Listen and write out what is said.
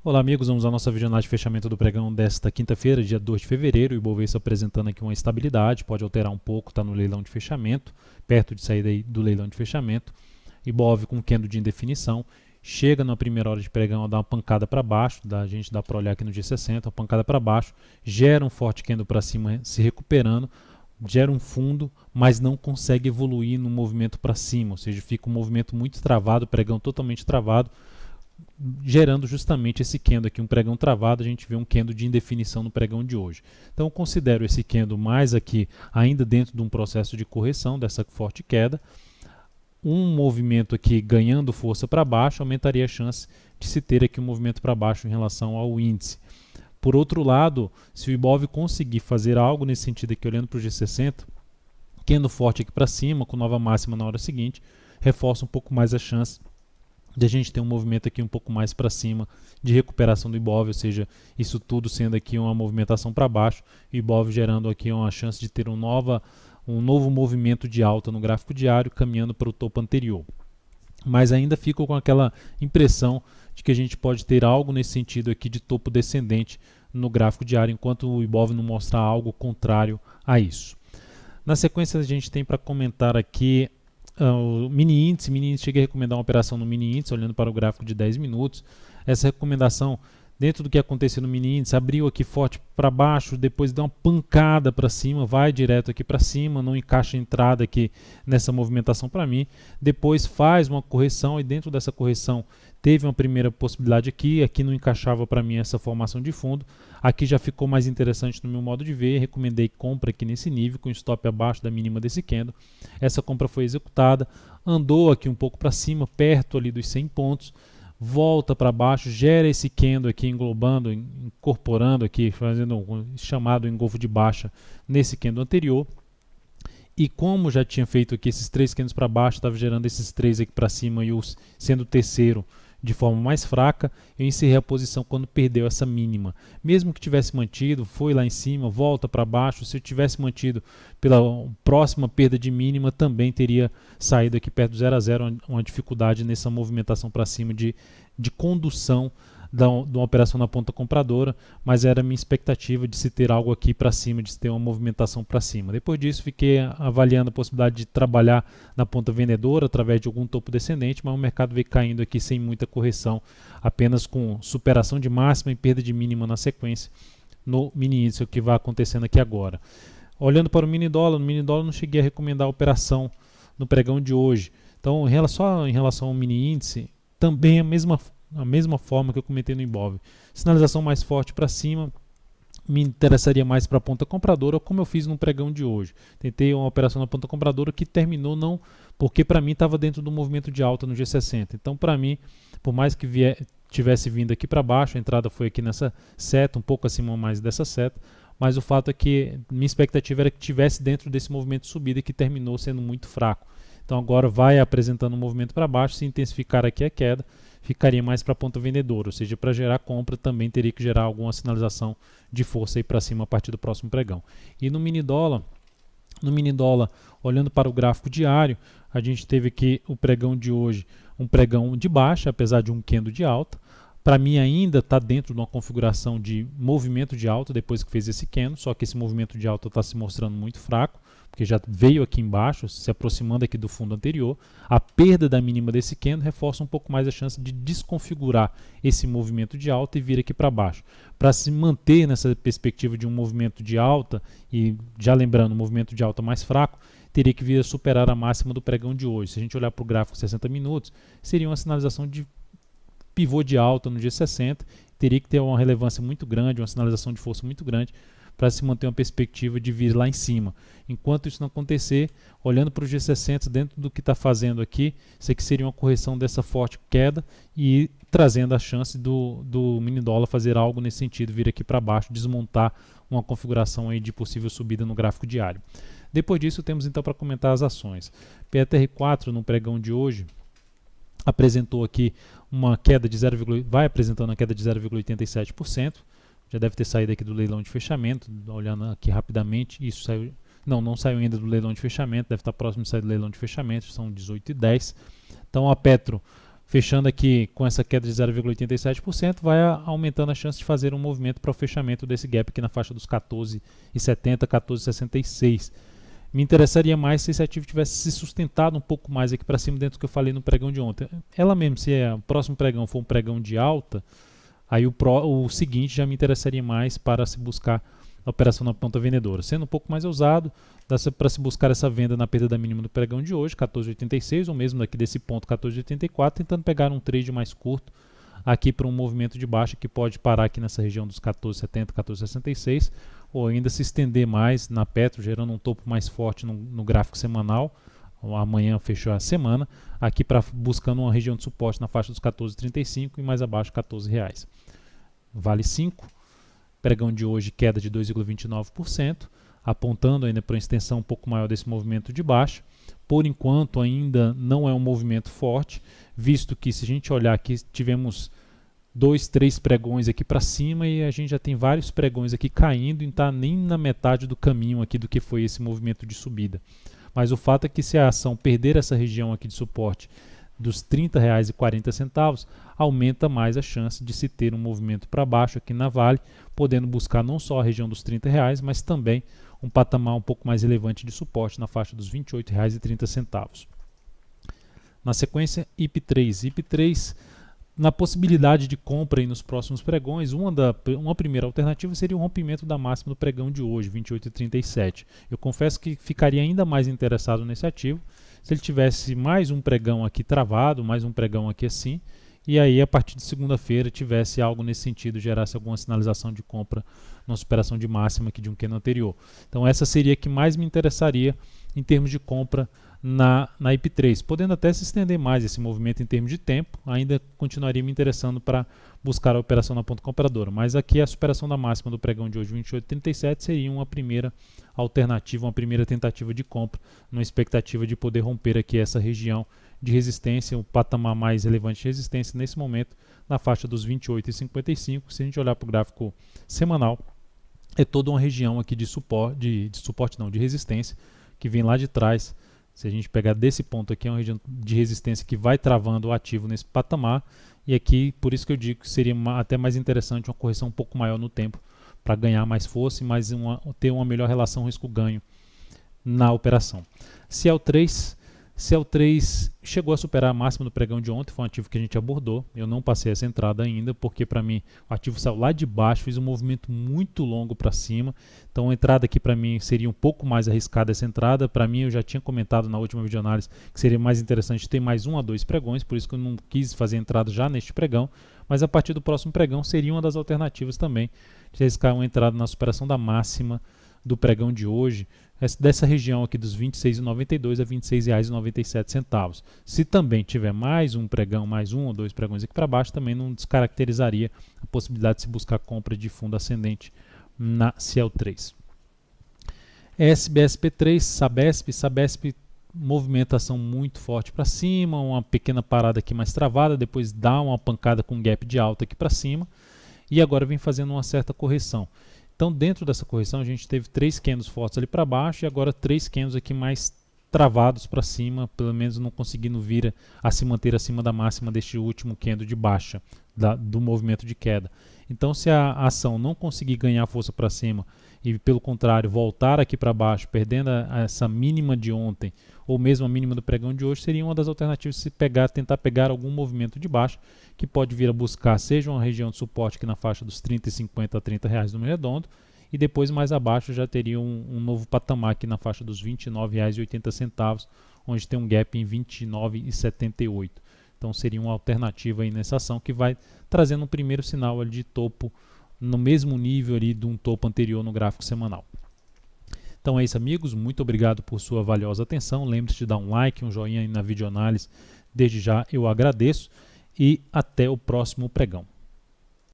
Olá amigos, vamos à nossa videoanálise de fechamento do pregão desta quinta-feira, dia 2 de fevereiro. O Ibovespa apresentando aqui uma estabilidade, pode alterar um pouco, está no leilão de fechamento, perto de sair daí do leilão de fechamento. Ibov com candle de indefinição, chega na primeira hora de pregão a dar uma pancada para baixo, a gente dá para olhar aqui no dia 60, uma pancada para baixo, gera um forte candle para cima se recuperando, gera um fundo, mas não consegue evoluir no movimento para cima, ou seja, fica um movimento muito travado, pregão totalmente travado, gerando justamente esse candle aqui, um pregão travado. A gente vê um candle de indefinição no pregão de hoje. Então eu considero esse candle mais aqui, ainda dentro de um processo de correção dessa forte queda. Um movimento aqui ganhando força para baixo aumentaria a chance de se ter aqui um movimento para baixo em relação ao índice. Por outro lado, se o Ibov conseguir fazer algo nesse sentido aqui, olhando para o G60, candle forte aqui para cima, com nova máxima na hora seguinte, reforça um pouco mais a chance de a gente ter um movimento aqui um pouco mais para cima de recuperação do Ibov, ou seja, isso tudo sendo aqui uma movimentação para baixo, e o Ibov gerando aqui uma chance de ter um novo movimento de alta no gráfico diário, caminhando para o topo anterior. Mas ainda fico com aquela impressão de que a gente pode ter algo nesse sentido aqui de topo descendente no gráfico diário, enquanto o Ibov não mostrar algo contrário a isso. Na sequência a gente tem para comentar aqui o mini índice. Cheguei a recomendar uma operação no mini índice, olhando para o gráfico de 10 minutos. Essa recomendação, dentro do que aconteceu no mini índice, abriu aqui forte para baixo, depois deu uma pancada para cima, vai direto aqui para cima, não encaixa a entrada aqui nessa movimentação para mim. Depois faz uma correção e dentro dessa correção teve uma primeira possibilidade aqui não encaixava para mim essa formação de fundo. Aqui já ficou mais interessante no meu modo de ver, recomendei compra aqui nesse nível, com stop abaixo da mínima desse candle. Essa compra foi executada, andou aqui um pouco para cima, perto ali dos 100 pontos, volta para baixo, gera esse candle aqui englobando, incorporando aqui, fazendo um chamado engolfo de baixa nesse candle anterior. E como já tinha feito aqui esses 3 candles para baixo, estava gerando esses 3 aqui para cima e sendo o terceiro de forma mais fraca, eu encerrei a posição quando perdeu essa mínima. Mesmo que tivesse mantido, foi lá em cima, volta para baixo. Se eu tivesse mantido pela próxima perda de mínima, também teria saído aqui perto do 0 a 0, uma dificuldade nessa movimentação para cima de condução de uma operação na ponta compradora, mas era a minha expectativa de se ter algo aqui para cima, de se ter uma movimentação para cima. Depois disso, fiquei avaliando a possibilidade de trabalhar na ponta vendedora através de algum topo descendente, mas o mercado veio caindo aqui sem muita correção, apenas com superação de máxima e perda de mínima na sequência no mini índice, o que vai acontecendo aqui agora. Olhando para o mini dólar, no mini dólar não cheguei a recomendar a operação no pregão de hoje. Então, só em relação ao mini índice, também a mesma forma que eu comentei no Ibov. Sinalização mais forte para cima, me interessaria mais para a ponta compradora, como eu fiz no pregão de hoje. Tentei uma operação na ponta compradora que terminou não, porque para mim estava dentro do movimento de alta no G60. Então, para mim, por mais que tivesse vindo aqui para baixo, a entrada foi aqui nessa seta, um pouco acima mais dessa seta, mas o fato é que minha expectativa era que tivesse dentro desse movimento de subida que terminou sendo muito fraco. Então agora vai apresentando um movimento para baixo, se intensificar aqui a queda, ficaria mais para a ponta vendedora, ou seja, para gerar compra também teria que gerar alguma sinalização de força aí para cima a partir do próximo pregão. E no mini dólar, olhando para o gráfico diário, a gente teve aqui o pregão de hoje, um pregão de baixa, apesar de um candle de alta. Para mim ainda está dentro de uma configuração de movimento de alta depois que fez esse candle, só que esse movimento de alta está se mostrando muito fraco, porque já veio aqui embaixo, se aproximando aqui do fundo anterior. A perda da mínima desse candle reforça um pouco mais a chance de desconfigurar esse movimento de alta e vir aqui para baixo. Para se manter nessa perspectiva de um movimento de alta, e já lembrando, um movimento de alta mais fraco, teria que vir a superar a máxima do pregão de hoje. Se a gente olhar para o gráfico 60 minutos, seria uma sinalização de pivô de alta no dia 60, teria que ter uma relevância muito grande, uma sinalização de força muito grande para se manter uma perspectiva de vir lá em cima. Enquanto isso não acontecer, olhando para o G60 dentro do que está fazendo aqui, isso aqui seria uma correção dessa forte queda e trazendo a chance do mini dólar fazer algo nesse sentido, vir aqui para baixo, desmontar uma configuração aí de possível subida no gráfico diário. Depois disso temos então para comentar as ações. PETR4 no pregão de hoje apresentou aqui uma queda de vai apresentando uma queda de 0,87%, já deve ter saído aqui do leilão de fechamento, olhando aqui rapidamente, isso saiu, não saiu ainda do leilão de fechamento, deve estar próximo de sair do leilão de fechamento, são 18h10. Então a Petro Fechando aqui com essa queda de 0,87%, vai aumentando a chance de fazer um movimento para o fechamento desse gap aqui na faixa dos 14,70, 14,66. Me interessaria mais se esse ativo tivesse se sustentado um pouco mais aqui para cima dentro do que eu falei no pregão de ontem. Ela mesmo, se o próximo pregão for um pregão de alta, aí o seguinte já me interessaria mais para se buscar a operação na ponta vendedora. Sendo um pouco mais ousado, dá para se buscar essa venda na perda da mínima do pregão de hoje, 14,86, ou mesmo daqui desse ponto 14,84, tentando pegar um trade mais curto aqui para um movimento de baixa que pode parar aqui nessa região dos 14,70, 14,66, ou ainda se estender mais na Petro, gerando um topo mais forte no gráfico semanal. Amanhã fechou a semana, aqui buscando uma região de suporte na faixa dos 14,35 e mais abaixo R$14. Vale 5, pregão de hoje queda de 2,29%, apontando ainda para uma extensão um pouco maior desse movimento de baixa. Por enquanto ainda não é um movimento forte, visto que se a gente olhar aqui tivemos 2, 3 pregões aqui para cima e a gente já tem vários pregões aqui caindo e não está nem na metade do caminho aqui do que foi esse movimento de subida. Mas o fato é que se a ação perder essa região aqui de suporte dos R$30,40, aumenta mais a chance de se ter um movimento para baixo aqui na Vale, podendo buscar não só a região dos R$30, mas também um patamar um pouco mais relevante de suporte na faixa dos R$28,30. Na sequência, IP3. IP3, na possibilidade de compra aí nos próximos pregões, uma primeira alternativa seria o rompimento da máxima do pregão de hoje, 28,37. Eu confesso que ficaria ainda mais interessado nesse ativo se ele tivesse mais um pregão aqui travado, mais um pregão aqui assim, e aí a partir de segunda-feira tivesse algo nesse sentido, gerasse alguma sinalização de compra na superação de máxima aqui de um candle anterior. Então essa seria a que mais me interessaria em termos de compra na IP3, podendo até se estender mais esse movimento em termos de tempo, ainda continuaria me interessando para buscar a operação na ponta compradora, mas aqui a superação da máxima do pregão de hoje, 28,37, seria uma primeira alternativa, uma primeira tentativa de compra, numa expectativa de poder romper aqui essa região de resistência, o patamar mais relevante de resistência nesse momento, na faixa dos 28,55. Se a gente olhar para o gráfico semanal, é toda uma região aqui de de resistência, que vem lá de trás. Se a gente pegar desse ponto aqui, é uma região de resistência que vai travando o ativo nesse patamar, e aqui, por isso que eu digo que seria até mais interessante uma correção um pouco maior no tempo, para ganhar mais força e ter uma melhor relação risco-ganho na operação. CL3 chegou a superar a máxima do pregão de ontem, foi um ativo que a gente abordou. Eu não passei essa entrada ainda, porque para mim o ativo saiu lá de baixo, fez um movimento muito longo para cima. Então a entrada aqui para mim seria um pouco mais arriscada essa entrada. Para mim, eu já tinha comentado na última videoanálise que seria mais interessante ter mais 1 a 2 pregões, por isso que eu não quis fazer entrada já neste pregão. Mas a partir do próximo pregão seria uma das alternativas também de arriscar uma entrada na superação da máxima do pregão de hoje, dessa região aqui dos R$ 26,92 a R$ 26,97. Se também tiver mais um pregão, mais 1 ou 2 pregões aqui para baixo, também não descaracterizaria a possibilidade de se buscar compra de fundo ascendente na CL3. SBSP3, Sabesp, movimentação muito forte para cima, uma pequena parada aqui mais travada, depois dá uma pancada com gap de alta aqui para cima, e agora vem fazendo uma certa correção. Então, dentro dessa correção, a gente teve 3 candles fortes ali para baixo e agora 3 candles aqui mais travados para cima, pelo menos não conseguindo vir a se manter acima da máxima deste último candle de baixa, do movimento de queda. Então, se a ação não conseguir ganhar força para cima e, pelo contrário, voltar aqui para baixo, perdendo essa mínima de ontem, ou mesmo a mínima do pregão de hoje, seria uma das alternativas se tentar pegar algum movimento de baixo, que pode vir a buscar, seja uma região de suporte aqui na faixa dos R$ 30,50 a R$ 30 no redondo, e depois mais abaixo já teria um novo patamar aqui na faixa dos R$ 29,80, onde tem um gap em R$ 29,78. Então seria uma alternativa aí nessa ação que vai trazendo um primeiro sinal ali de topo no mesmo nível ali de um topo anterior no gráfico semanal. Então é isso, amigos, muito obrigado por sua valiosa atenção. Lembre-se de dar um like, um joinha aí na videoanálise, desde já eu agradeço e até o próximo pregão.